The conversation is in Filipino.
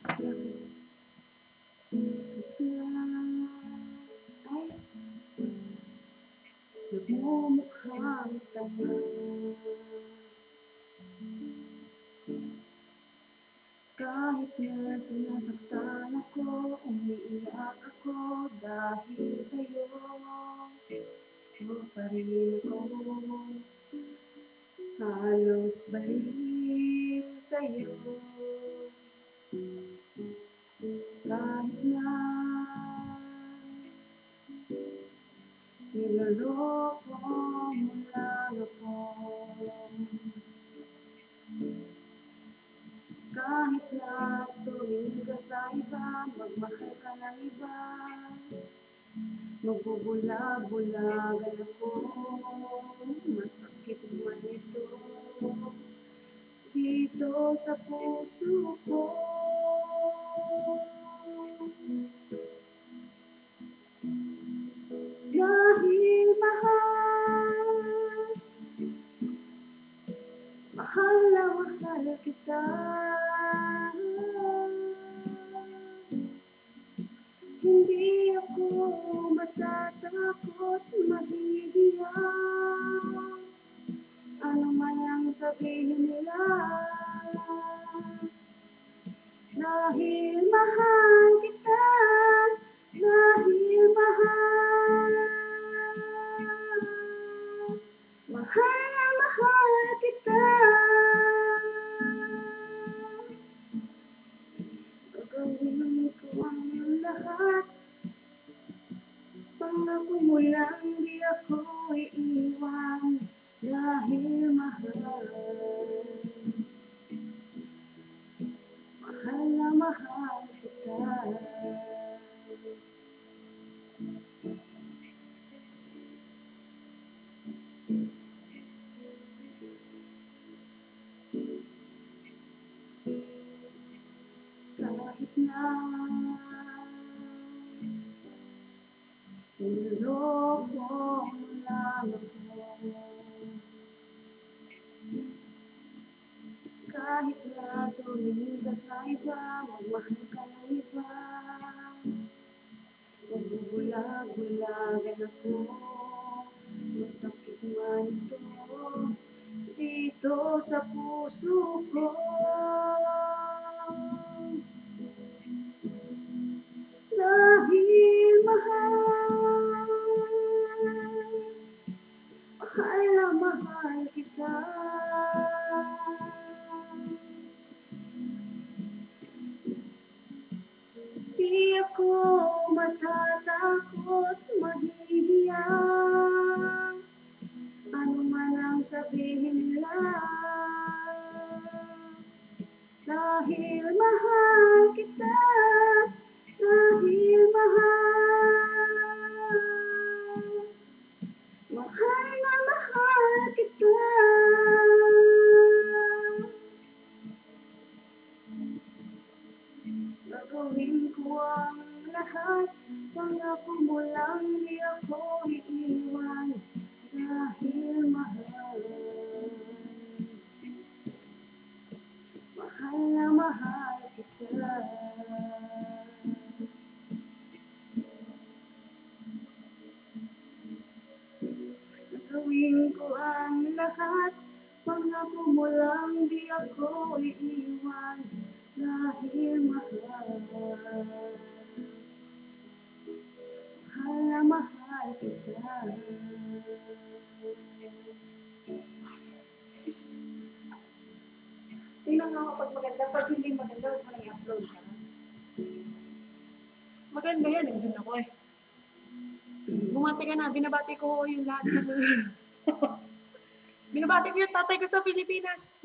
Ay, nagmumukhang tanga. Kahit na sinasaktan ako, umiiyak ako dahil sa'yo. O pa rin ako halos baliw sa'yo. Kahit na niloloko mo lang ako, kahit na tumingin ka sa iba, magmahal ka ng iba, magbubulag-bulagan ako, masakit man ito dito sa puso ko. Dahil mahal na mahal kita. Hindi ako matatakot, mahihiya. Ano man ang sabihin nila, dahil mahal kita, dahil mahal na mahal kita. Gagawin ko ang lahat, pangako mo lang di ako iiwan, dahil mahal na mahal kita. Kahit na niloloko mo lang ako, kahit na tumingin ka sa iba, magmahal ka ng iba, magbubulag-bulagan ako, masakit man ito dito sa puso ko. Dahil mahal na mahal kita. Di ako matatakot, mahihiya. Ano man ang sabihin nila, dahil mahal kita, dahil mahal na mahal kita. Gagawin ko ang lahat, pangako mo lang di ako iiwan, dahil mahal na mahal kita. Gagawin ko ang lahat, pangako mo lang di ako iiwan, dahil mahal na mahal kita. Tingnan nga kapag maganda, pag hindi maganda, huwag mo nang i-upload ka. Maganda yan, nandun ako eh. Bumati ka na, binabati ko yung lahat. Binabati ko yung tatay ko sa Pilipinas.